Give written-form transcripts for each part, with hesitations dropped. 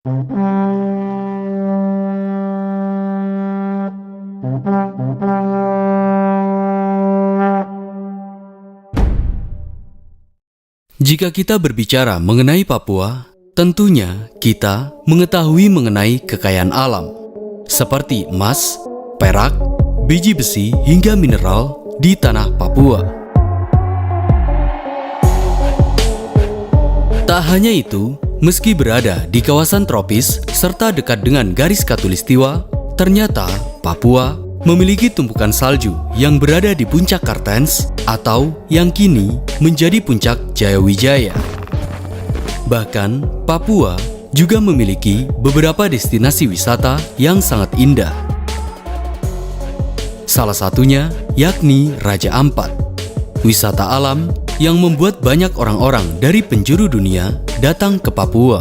Jika kita berbicara mengenai Papua, tentunya kita mengetahui mengenai kekayaan alam, seperti emas, perak, biji besi, hingga mineral di tanah Papua. Tak hanya itu, meski berada di kawasan tropis serta dekat dengan garis khatulistiwa, ternyata Papua memiliki tumpukan salju yang berada di puncak Kartens atau yang kini menjadi puncak Jayawijaya. Bahkan, Papua juga memiliki beberapa destinasi wisata yang sangat indah. Salah satunya yakni Raja Ampat, wisata alam yang membuat banyak orang-orang dari penjuru dunia datang ke Papua.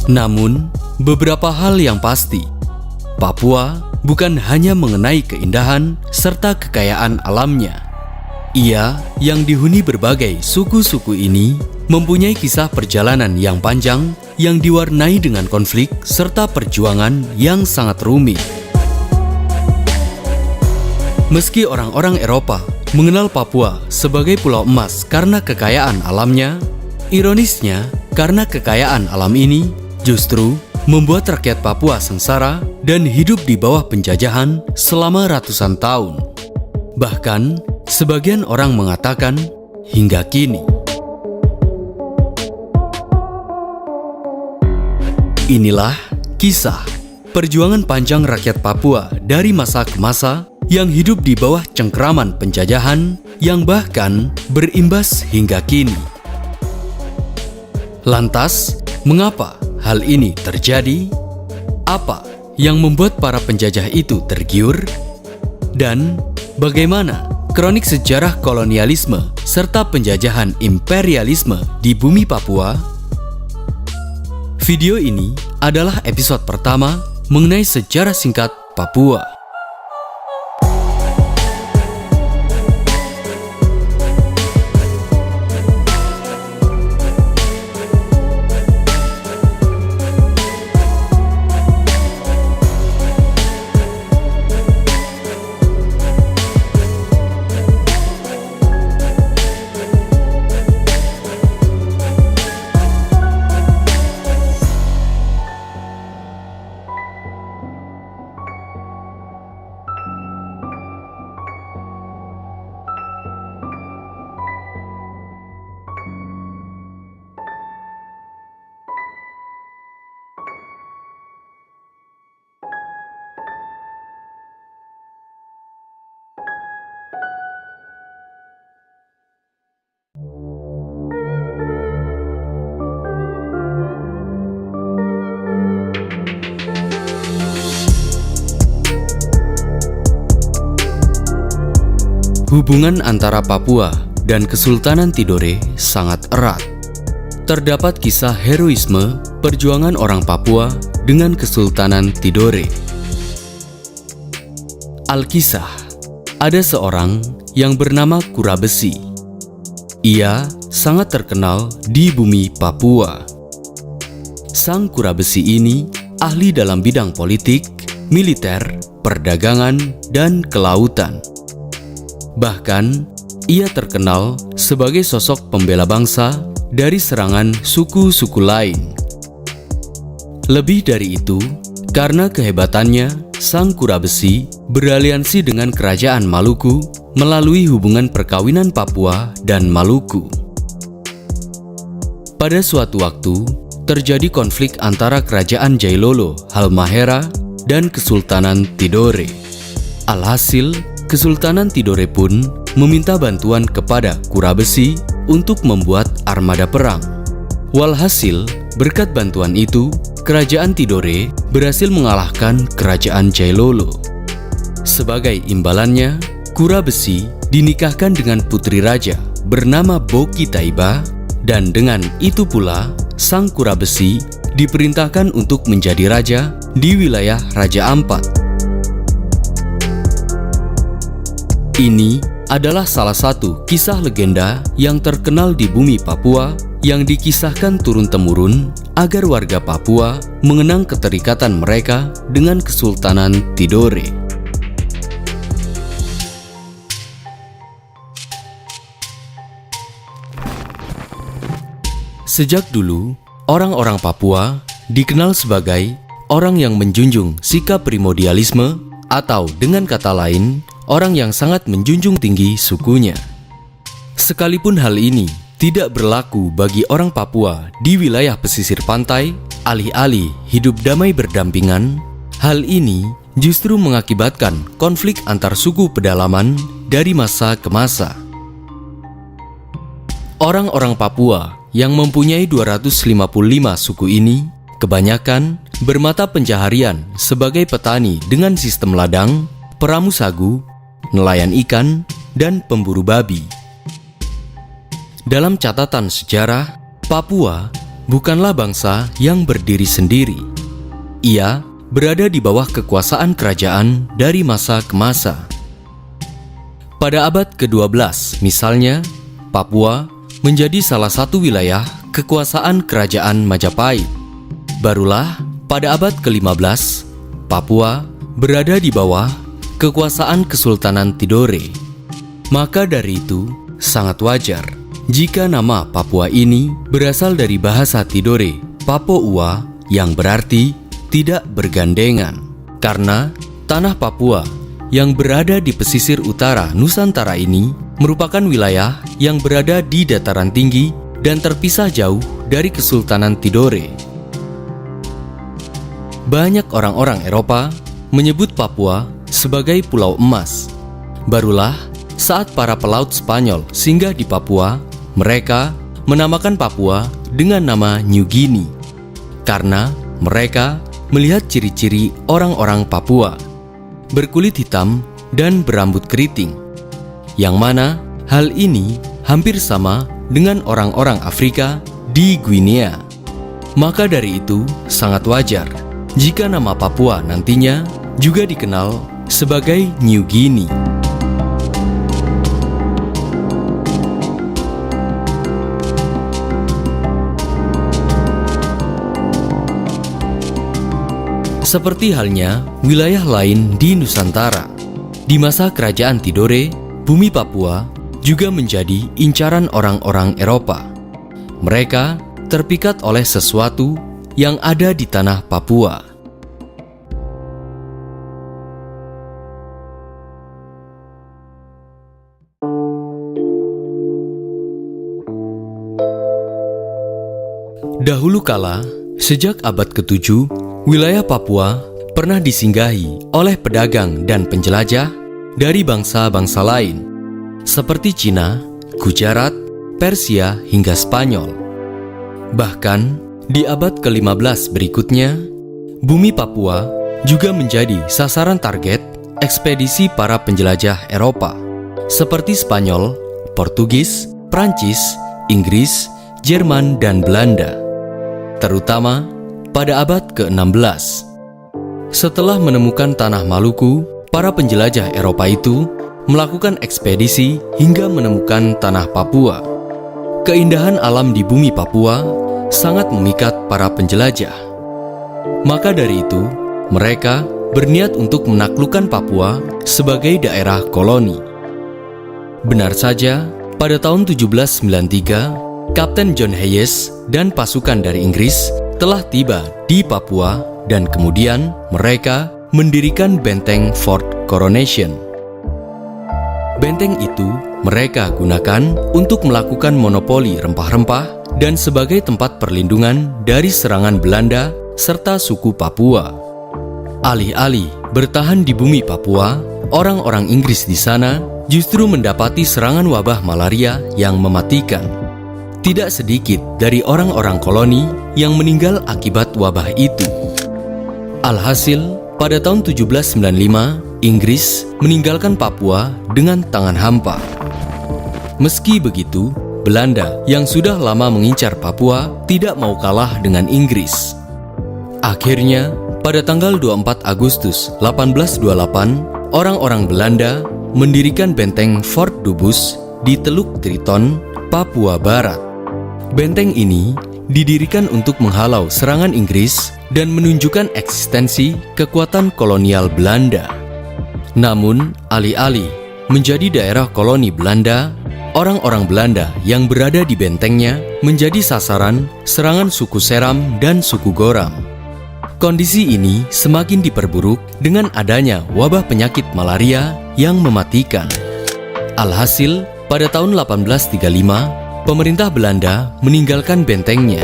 Namun, beberapa hal yang pasti, Papua bukan hanya mengenai keindahan serta kekayaan alamnya. Ia yang dihuni berbagai suku-suku ini mempunyai kisah perjalanan yang panjang yang diwarnai dengan konflik serta perjuangan yang sangat rumit. Meski orang-orang Eropa mengenal Papua sebagai pulau emas karena kekayaan alamnya, ironisnya karena kekayaan alam ini justru membuat rakyat Papua sengsara dan hidup di bawah penjajahan selama ratusan tahun. Bahkan, sebagian orang mengatakan hingga kini. Inilah kisah perjuangan panjang rakyat Papua dari masa ke masa yang hidup di bawah cengkeraman penjajahan yang bahkan berimbas hingga kini. Lantas, mengapa hal ini terjadi? Apa yang membuat para penjajah itu tergiur? Dan bagaimana kronik sejarah kolonialisme serta penjajahan imperialisme di bumi Papua? Video ini adalah episode pertama mengenai sejarah singkat Papua. Hubungan antara Papua dan Kesultanan Tidore sangat erat. Terdapat kisah heroisme perjuangan orang Papua dengan Kesultanan Tidore. Alkisah, ada seorang yang bernama Kura Besi. Ia sangat terkenal di bumi Papua. Sang Kura Besi ini ahli dalam bidang politik, militer, perdagangan, dan kelautan. Bahkan, ia terkenal sebagai sosok pembela bangsa dari serangan suku-suku lain. Lebih dari itu, karena kehebatannya, Sang Kura Besi beraliansi dengan Kerajaan Maluku melalui hubungan perkawinan Papua dan Maluku. Pada suatu waktu, terjadi konflik antara Kerajaan Jailolo Halmahera dan Kesultanan Tidore. Alhasil, Kesultanan Tidore pun meminta bantuan kepada Kura Besi untuk membuat armada perang. Walhasil, berkat bantuan itu, Kerajaan Tidore berhasil mengalahkan Kerajaan Jailolo. Sebagai imbalannya, Kura Besi dinikahkan dengan putri raja bernama Boki Taiba, dan dengan itu pula, Sang Kura Besi diperintahkan untuk menjadi raja di wilayah Raja Ampat. Ini adalah salah satu kisah legenda yang terkenal di bumi Papua yang dikisahkan turun-temurun agar warga Papua mengenang keterikatan mereka dengan Kesultanan Tidore. Sejak dulu, orang-orang Papua dikenal sebagai orang yang menjunjung sikap primordialisme, atau dengan kata lain, orang yang sangat menjunjung tinggi sukunya. Sekalipun hal ini tidak berlaku bagi orang Papua di wilayah pesisir pantai, alih-alih hidup damai berdampingan, hal ini justru mengakibatkan konflik antar suku pedalaman dari masa ke masa. Orang-orang Papua yang mempunyai 255 suku ini kebanyakan bermata pencaharian sebagai petani dengan sistem ladang, peramu sagu, nelayan ikan, dan pemburu babi. Dalam catatan sejarah, Papua bukanlah bangsa yang berdiri sendiri. Ia berada di bawah kekuasaan kerajaan dari masa ke masa. Pada abad ke-12 misalnya, Papua menjadi salah satu wilayah kekuasaan kerajaan Majapahit. Barulah pada abad ke-15, Papua berada di bawah kekuasaan Kesultanan Tidore. Maka dari itu, sangat wajar jika nama Papua ini berasal dari bahasa Tidore, Papoua, yang berarti tidak bergandengan. Karena tanah Papua yang berada di pesisir utara Nusantara ini merupakan wilayah yang berada di dataran tinggi dan terpisah jauh dari Kesultanan Tidore. Banyak orang-orang Eropa menyebut Papua sebagai Pulau Emas. Barulah saat para pelaut Spanyol singgah di Papua, mereka menamakan Papua dengan nama New Guinea karena mereka melihat ciri-ciri orang-orang Papua berkulit hitam dan berambut keriting, yang mana hal ini hampir sama dengan orang-orang Afrika di Guinea. Maka dari itu sangat wajar jika nama Papua nantinya juga dikenal sebagai New Guinea. Seperti halnya wilayah lain di Nusantara, di masa kerajaan Tidore, bumi Papua juga menjadi incaran orang-orang Eropa. Mereka terpikat oleh sesuatu yang ada di tanah Papua. Dahulu kala, sejak abad ke-7, wilayah Papua pernah disinggahi oleh pedagang dan penjelajah dari bangsa-bangsa lain, seperti Cina, Gujarat, Persia, hingga Spanyol. Bahkan, di abad ke-15 berikutnya, bumi Papua juga menjadi sasaran target ekspedisi para penjelajah Eropa, seperti Spanyol, Portugis, Prancis, Inggris, Jerman, dan Belanda, terutama pada abad ke-16. Setelah menemukan tanah Maluku, para penjelajah Eropa itu melakukan ekspedisi hingga menemukan tanah Papua. Keindahan alam di bumi Papua sangat memikat para penjelajah. Maka dari itu, mereka berniat untuk menaklukkan Papua sebagai daerah koloni. Benar saja, pada tahun 1793, Kapten John Hayes dan pasukan dari Inggris telah tiba di Papua dan kemudian mereka mendirikan benteng Fort Coronation. Benteng itu mereka gunakan untuk melakukan monopoli rempah-rempah dan sebagai tempat perlindungan dari serangan Belanda serta suku Papua. Alih-alih bertahan di bumi Papua, orang-orang Inggris di sana justru mendapati serangan wabah malaria yang mematikan. Tidak sedikit dari orang-orang koloni yang meninggal akibat wabah itu. Alhasil, pada tahun 1795, Inggris meninggalkan Papua dengan tangan hampa. Meski begitu, Belanda yang sudah lama mengincar Papua tidak mau kalah dengan Inggris. Akhirnya, pada tanggal 24 Agustus 1828, orang-orang Belanda mendirikan benteng Fort Dubus di Teluk Triton, Papua Barat. Benteng ini didirikan untuk menghalau serangan Inggris dan menunjukkan eksistensi kekuatan kolonial Belanda. Namun, alih-alih menjadi daerah koloni Belanda, orang-orang Belanda yang berada di bentengnya menjadi sasaran serangan suku Seram dan suku Goram. Kondisi ini semakin diperburuk dengan adanya wabah penyakit malaria yang mematikan. Alhasil, pada tahun 1835, pemerintah Belanda meninggalkan bentengnya.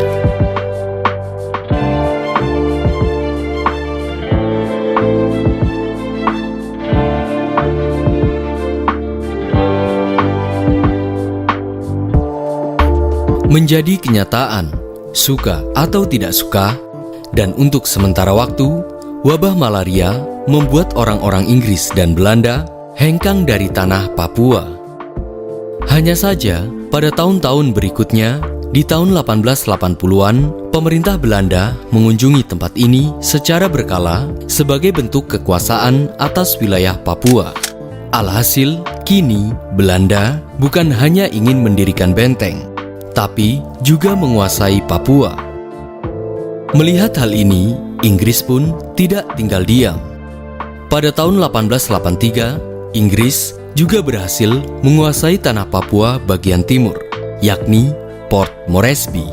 Menjadi kenyataan, suka atau tidak suka, dan untuk sementara waktu, wabah malaria membuat orang-orang Inggris dan Belanda hengkang dari tanah Papua. Hanya saja, pada tahun-tahun berikutnya, di tahun 1880-an, pemerintah Belanda mengunjungi tempat ini secara berkala sebagai bentuk kekuasaan atas wilayah Papua. Alhasil, kini Belanda bukan hanya ingin mendirikan benteng, tapi juga menguasai Papua. Melihat hal ini, Inggris pun tidak tinggal diam. Pada tahun 1883, Inggris juga berhasil menguasai tanah Papua bagian timur, yakni Port Moresby.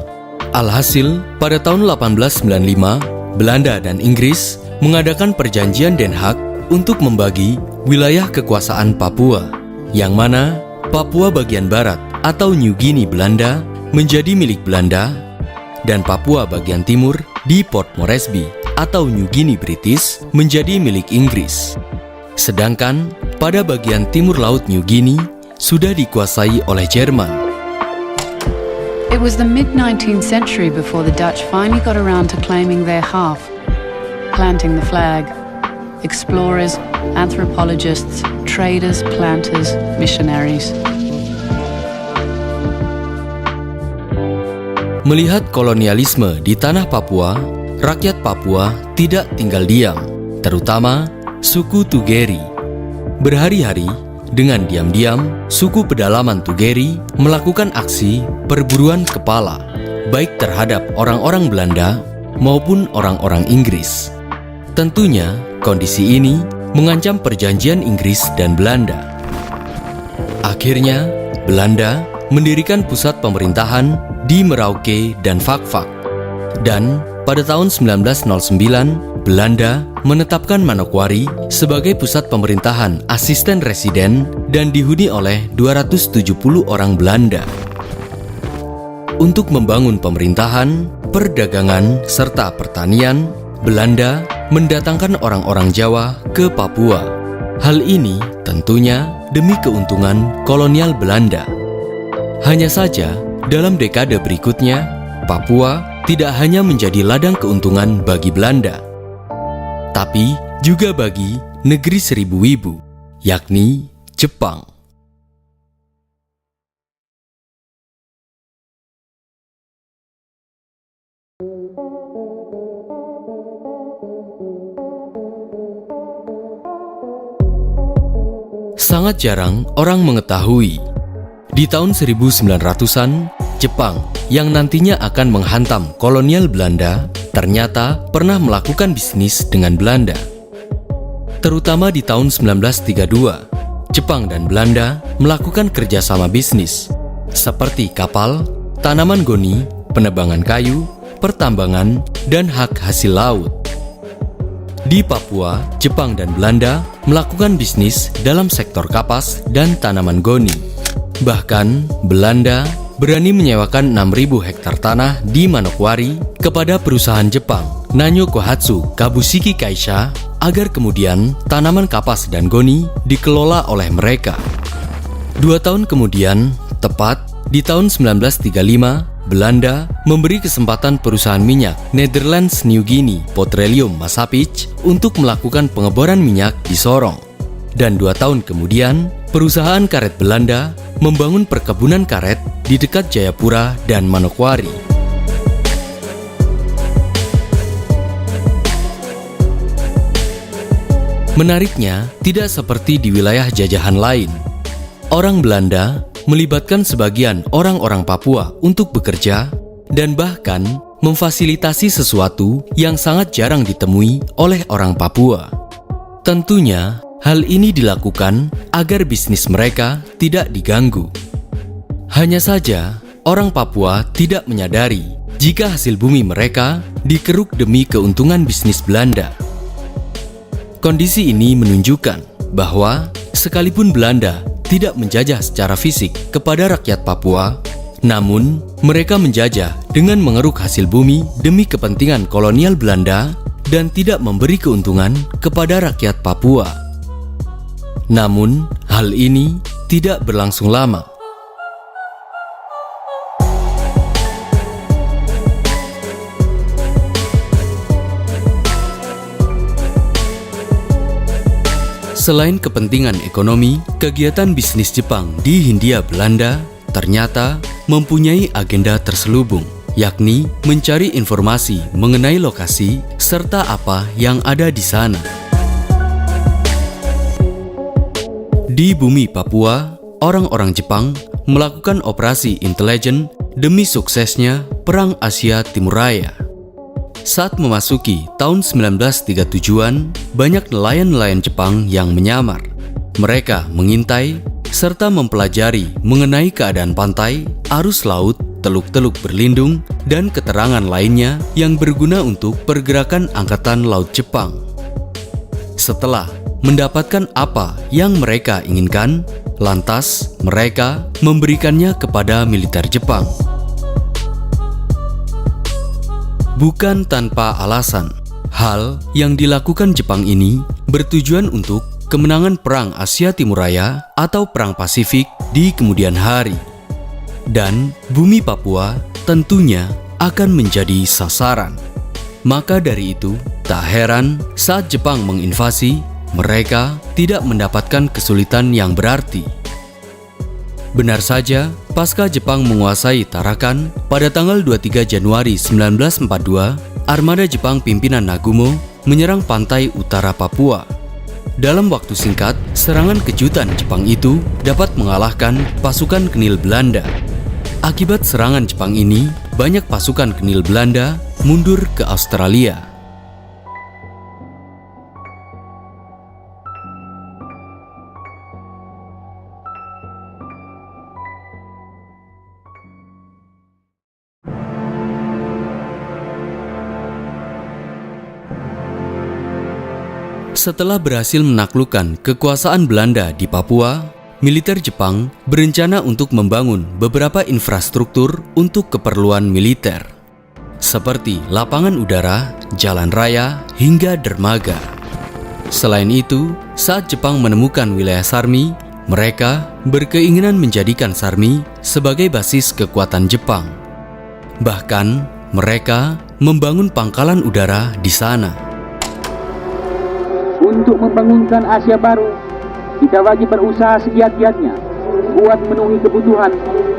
Alhasil, pada tahun 1895, Belanda dan Inggris mengadakan perjanjian Den Haag untuk membagi wilayah kekuasaan Papua, yang mana Papua bagian barat atau New Guinea Belanda menjadi milik Belanda dan Papua bagian timur di Port Moresby atau New Guinea British menjadi milik Inggris. Sedangkan pada bagian timur laut New Guinea sudah dikuasai oleh Jerman. It was the mid-19th century before the Dutch finally got around to claiming their half, planting the flag. Explorers, anthropologists, traders, planters, missionaries. Melihat kolonialisme di tanah Papua, rakyat Papua tidak tinggal diam, terutama suku Tugeri. Berhari-hari, dengan diam-diam, suku pedalaman Tugeri melakukan aksi perburuan kepala, baik terhadap orang-orang Belanda maupun orang-orang Inggris. Tentunya, kondisi ini mengancam perjanjian Inggris dan Belanda. Akhirnya, Belanda mendirikan pusat pemerintahan di Merauke dan Fakfak. Dan pada tahun 1909, Belanda menetapkan Manokwari sebagai pusat pemerintahan asisten residen dan dihuni oleh 270 orang Belanda. Untuk membangun pemerintahan, perdagangan, serta pertanian, Belanda mendatangkan orang-orang Jawa ke Papua. Hal ini tentunya demi keuntungan kolonial Belanda. Hanya saja, dalam dekade berikutnya, Papua tidak hanya menjadi ladang keuntungan bagi Belanda, tapi juga bagi negeri seribu wibu, yakni Jepang. Sangat jarang orang mengetahui, di tahun 1900-an, Jepang yang nantinya akan menghantam kolonial Belanda ternyata pernah melakukan bisnis dengan Belanda. Terutama di tahun 1932, Jepang dan Belanda melakukan kerjasama bisnis seperti kapal, tanaman goni, penebangan kayu, pertambangan, dan hak hasil laut. Di Papua, Jepang dan Belanda melakukan bisnis dalam sektor kapas dan tanaman goni. Bahkan, Belanda berani menyewakan 6.000 hektar tanah di Manokwari kepada perusahaan Jepang, Nanyo Kohatsu Kabushiki Kaisha, agar kemudian tanaman kapas dan goni dikelola oleh mereka. 2 tahun kemudian, tepat di tahun 1935, Belanda memberi kesempatan perusahaan minyak Netherlands New Guinea Petroleum Massapich untuk melakukan pengeboran minyak di Sorong. Dan 2 tahun kemudian, perusahaan karet Belanda membangun perkebunan karet di dekat Jayapura dan Manokwari. Menariknya, tidak seperti di wilayah jajahan lain. Orang Belanda melibatkan sebagian orang-orang Papua untuk bekerja dan bahkan memfasilitasi sesuatu yang sangat jarang ditemui oleh orang Papua. Tentunya, hal ini dilakukan agar bisnis mereka tidak diganggu. Hanya saja, orang Papua tidak menyadari jika hasil bumi mereka dikeruk demi keuntungan bisnis Belanda. Kondisi ini menunjukkan bahwa sekalipun Belanda tidak menjajah secara fisik kepada rakyat Papua, namun mereka menjajah dengan mengeruk hasil bumi demi kepentingan kolonial Belanda dan tidak memberi keuntungan kepada rakyat Papua. Namun, hal ini tidak berlangsung lama. Selain kepentingan ekonomi, kegiatan bisnis Jepang di Hindia Belanda ternyata mempunyai agenda terselubung, yakni mencari informasi mengenai lokasi serta apa yang ada di sana. Di bumi Papua, orang-orang Jepang melakukan operasi intelijen demi suksesnya Perang Asia Timur Raya. Saat memasuki tahun 1937-an, banyak nelayan-nelayan Jepang yang menyamar. Mereka mengintai serta mempelajari mengenai keadaan pantai, arus laut, teluk-teluk berlindung, dan keterangan lainnya yang berguna untuk pergerakan Angkatan Laut Jepang. Setelah mendapatkan apa yang mereka inginkan, lantas mereka memberikannya kepada militer Jepang. Bukan tanpa alasan, hal yang dilakukan Jepang ini bertujuan untuk kemenangan Perang Asia Timur Raya atau Perang Pasifik di kemudian hari. Dan bumi Papua tentunya akan menjadi sasaran. Maka dari itu, tak heran saat Jepang menginvasi, mereka tidak mendapatkan kesulitan yang berarti. Benar saja, pasca Jepang menguasai Tarakan pada tanggal 23 Januari 1942, armada Jepang pimpinan Nagumo menyerang pantai utara Papua. Dalam waktu singkat, serangan kejutan Jepang itu dapat mengalahkan pasukan Kenil Belanda. Akibat serangan Jepang ini, banyak pasukan Kenil Belanda mundur ke Australia. Setelah berhasil menaklukkan kekuasaan Belanda di Papua, militer Jepang berencana untuk membangun beberapa infrastruktur untuk keperluan militer, seperti lapangan udara, jalan raya, hingga dermaga. Selain itu, saat Jepang menemukan wilayah Sarmi, mereka berkeinginan menjadikan Sarmi sebagai basis kekuatan Jepang. Bahkan, mereka membangun pangkalan udara di sana. Untuk membangunkan Asia baru, kita wajib berusaha segiat-giatnya buat memenuhi kebutuhan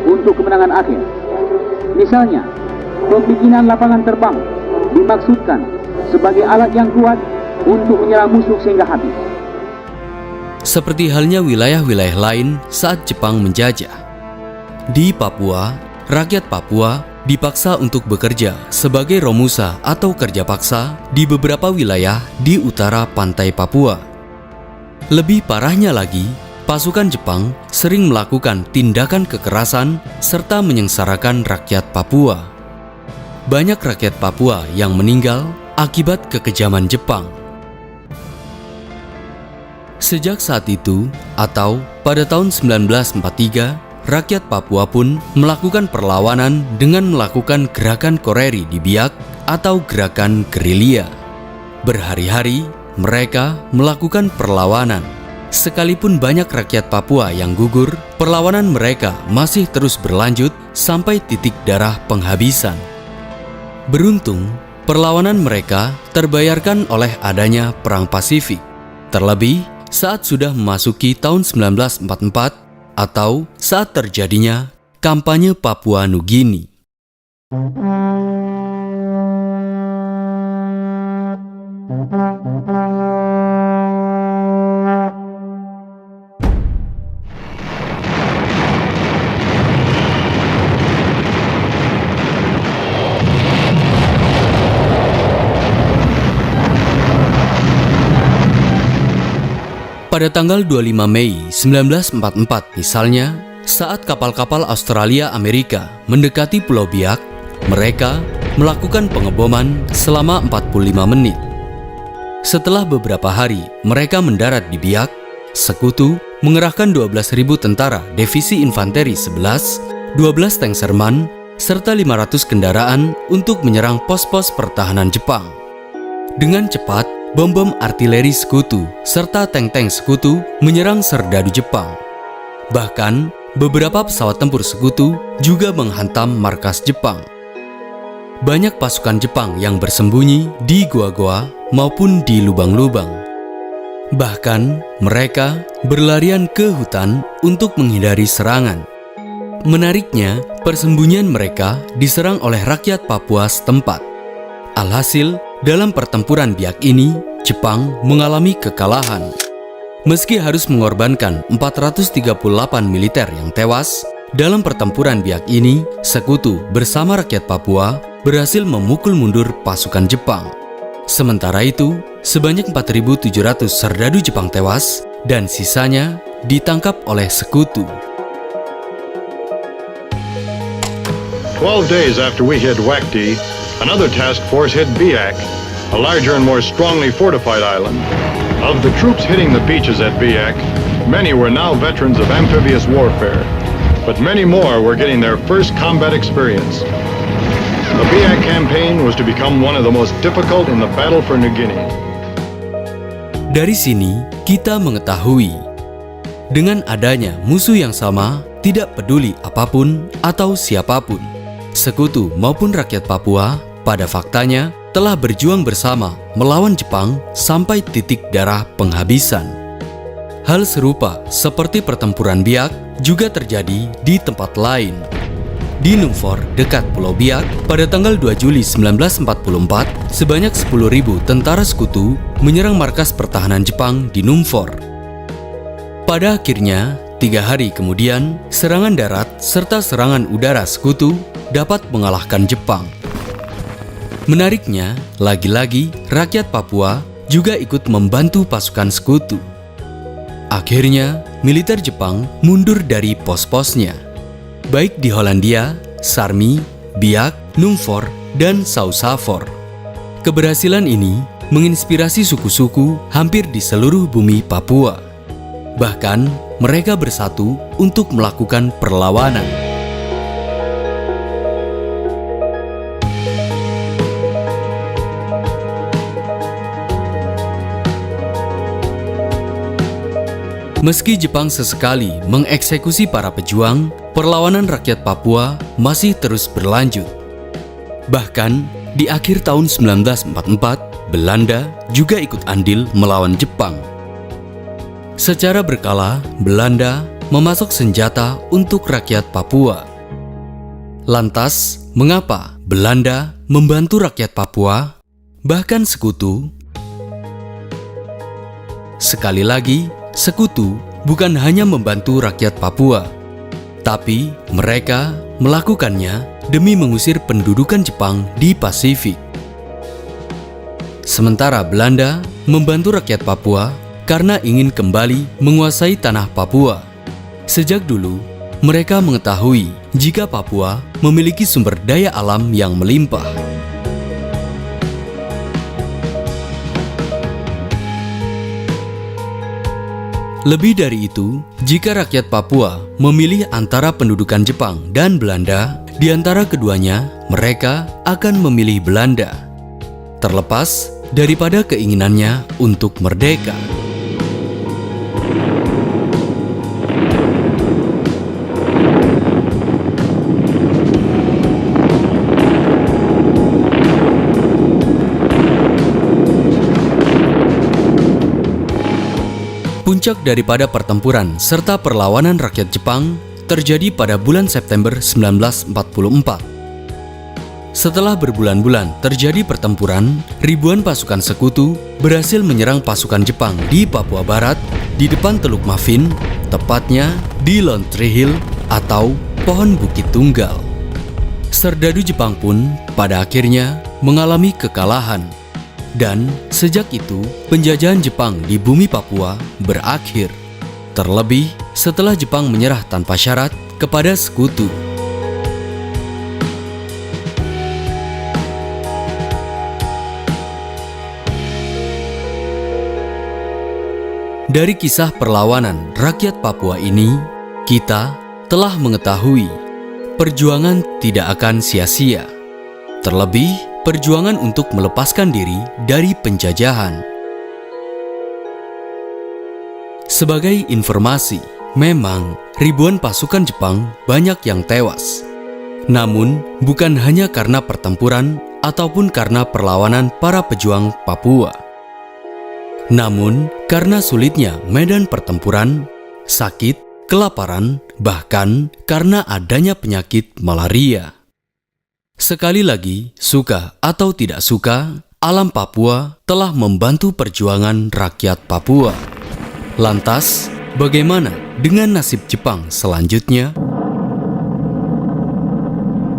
untuk kemenangan akhir. Misalnya, pembikinan lapangan terbang dimaksudkan sebagai alat yang kuat untuk menyerang musuh sehingga habis. Seperti halnya wilayah-wilayah lain saat Jepang menjajah. Di Papua, rakyat Papua dipaksa untuk bekerja sebagai romusa atau kerja paksa di beberapa wilayah di utara pantai Papua. Lebih parahnya lagi, pasukan Jepang sering melakukan tindakan kekerasan serta menyengsarakan rakyat Papua. Banyak rakyat Papua yang meninggal akibat kekejaman Jepang. Sejak saat itu, atau pada tahun 1943, rakyat Papua pun melakukan perlawanan dengan melakukan gerakan Koreri di Biak atau gerakan gerilya. Berhari-hari mereka melakukan perlawanan. Sekalipun banyak rakyat Papua yang gugur, perlawanan mereka masih terus berlanjut sampai titik darah penghabisan. Beruntung, perlawanan mereka terbayarkan oleh adanya Perang Pasifik. Terlebih saat sudah memasuki tahun 1944 atau saat terjadinya kampanye Papua Nugini. Pada tanggal 25 Mei 1944 misalnya, saat kapal-kapal Australia Amerika mendekati Pulau Biak, mereka melakukan pengeboman selama 45 menit. Setelah beberapa hari mereka mendarat di Biak, Sekutu mengerahkan 12.000 tentara Divisi Infanteri 11, 12 tank Sherman, serta 500 kendaraan untuk menyerang pos-pos pertahanan Jepang. Dengan cepat, bom-bom artileri Sekutu serta tank-tank Sekutu menyerang serdadu Jepang. Bahkan, beberapa pesawat tempur Sekutu juga menghantam markas Jepang. Banyak pasukan Jepang yang bersembunyi di gua-gua maupun di lubang-lubang. Bahkan, mereka berlarian ke hutan untuk menghindari serangan. Menariknya, persembunyian mereka diserang oleh rakyat Papua setempat. Alhasil, dalam pertempuran Biak ini, Jepang mengalami kekalahan. Meski harus mengorbankan 438 militer yang tewas, dalam pertempuran Biak ini, Sekutu bersama rakyat Papua berhasil memukul mundur pasukan Jepang. Sementara itu, sebanyak 4.700 serdadu Jepang tewas dan sisanya ditangkap oleh Sekutu. 12 days after we hit Wakti, another task force hit Biak, a larger and more strongly fortified island. Of the troops hitting the beaches at Biak, many were now veterans of amphibious warfare, but many more were getting their first combat experience. The Biak campaign was to become one of the most difficult in the battle for New Guinea. Dari sini, kita mengetahui, dengan adanya musuh yang sama, tidak peduli apapun atau siapapun, Sekutu maupun rakyat Papua pada faktanya telah berjuang bersama melawan Jepang sampai titik darah penghabisan. Hal serupa seperti pertempuran Biak juga terjadi di tempat lain. Di Numfor dekat Pulau Biak, pada tanggal 2 Juli 1944, sebanyak 10.000 tentara Sekutu menyerang markas pertahanan Jepang di Numfor. Pada akhirnya, 3 hari kemudian, serangan darat serta serangan udara Sekutu dapat mengalahkan Jepang. Menariknya, lagi-lagi rakyat Papua juga ikut membantu pasukan Sekutu. Akhirnya, militer Jepang mundur dari pos-posnya, baik di Hollandia, Sarmi, Biak, Numfor, dan Sausafor. Keberhasilan ini menginspirasi suku-suku hampir di seluruh bumi Papua. Bahkan, mereka bersatu untuk melakukan perlawanan. Meski Jepang sesekali mengeksekusi para pejuang, perlawanan rakyat Papua masih terus berlanjut. Bahkan, di akhir tahun 1944, Belanda juga ikut andil melawan Jepang. Secara berkala, Belanda memasok senjata untuk rakyat Papua. Lantas, mengapa Belanda membantu rakyat Papua, bahkan Sekutu? Sekali lagi, Sekutu bukan hanya membantu rakyat Papua, tapi mereka melakukannya demi mengusir pendudukan Jepang di Pasifik. Sementara Belanda membantu rakyat Papua karena ingin kembali menguasai tanah Papua. Sejak dulu, mereka mengetahui jika Papua memiliki sumber daya alam yang melimpah. Lebih dari itu, jika rakyat Papua memilih antara pendudukan Jepang dan Belanda, di antara keduanya, mereka akan memilih Belanda, terlepas daripada keinginannya untuk merdeka. Puncak daripada pertempuran serta perlawanan rakyat Jepang terjadi pada bulan September 1944. Setelah berbulan-bulan terjadi pertempuran, ribuan pasukan Sekutu berhasil menyerang pasukan Jepang di Papua Barat di depan Teluk Mafin, tepatnya di Lone Tree Hill atau Pohon Bukit Tunggal. Serdadu Jepang pun pada akhirnya mengalami kekalahan. Dan sejak itu, penjajahan Jepang di bumi Papua berakhir. Terlebih setelah Jepang menyerah tanpa syarat kepada sekutu. Dari kisah perlawanan rakyat Papua ini, kita telah mengetahui perjuangan tidak akan sia-sia. Terlebih, perjuangan untuk melepaskan diri dari penjajahan. Sebagai informasi, memang ribuan pasukan Jepang banyak yang tewas. Namun, bukan hanya karena pertempuran ataupun karena perlawanan para pejuang Papua. Namun, karena sulitnya medan pertempuran, sakit, kelaparan, bahkan karena adanya penyakit malaria. Sekali lagi, suka atau tidak suka, alam Papua telah membantu perjuangan rakyat Papua. Lantas, bagaimana dengan nasib Jepang selanjutnya?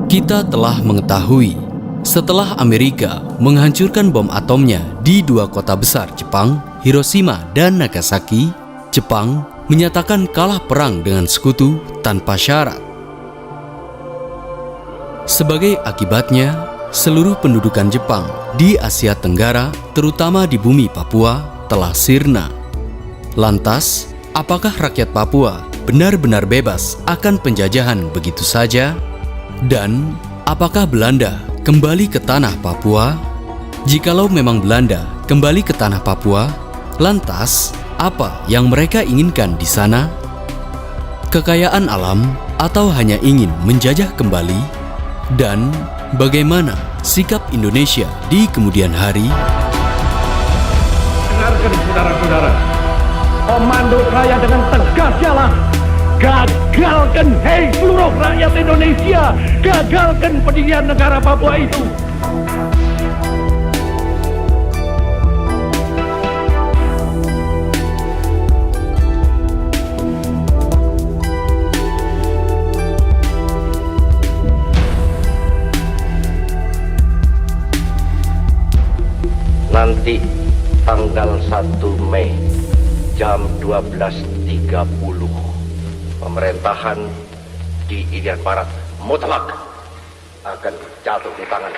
Kita telah mengetahui, setelah Amerika menghancurkan bom atomnya di dua kota besar Jepang, Hiroshima dan Nagasaki, Jepang menyatakan kalah perang dengan sekutu tanpa syarat. Sebagai akibatnya, seluruh pendudukan Jepang di Asia Tenggara, terutama di bumi Papua, telah sirna. Lantas, apakah rakyat Papua benar-benar bebas akan penjajahan begitu saja? Dan apakah Belanda kembali ke tanah Papua? Jikalau memang Belanda kembali ke tanah Papua, lantas apa yang mereka inginkan di sana? Kekayaan alam atau hanya ingin menjajah kembali? Dan bagaimana sikap Indonesia di kemudian hari? Dengarkan saudara-saudara, komando saya dengan tegas ialah gagalkan, hei seluruh rakyat Indonesia, gagalkan pendirian negara Papua itu. Nanti tanggal 1 Mei jam 12.30 pemerintahan di Irian Barat mutlak akan jatuh di tangan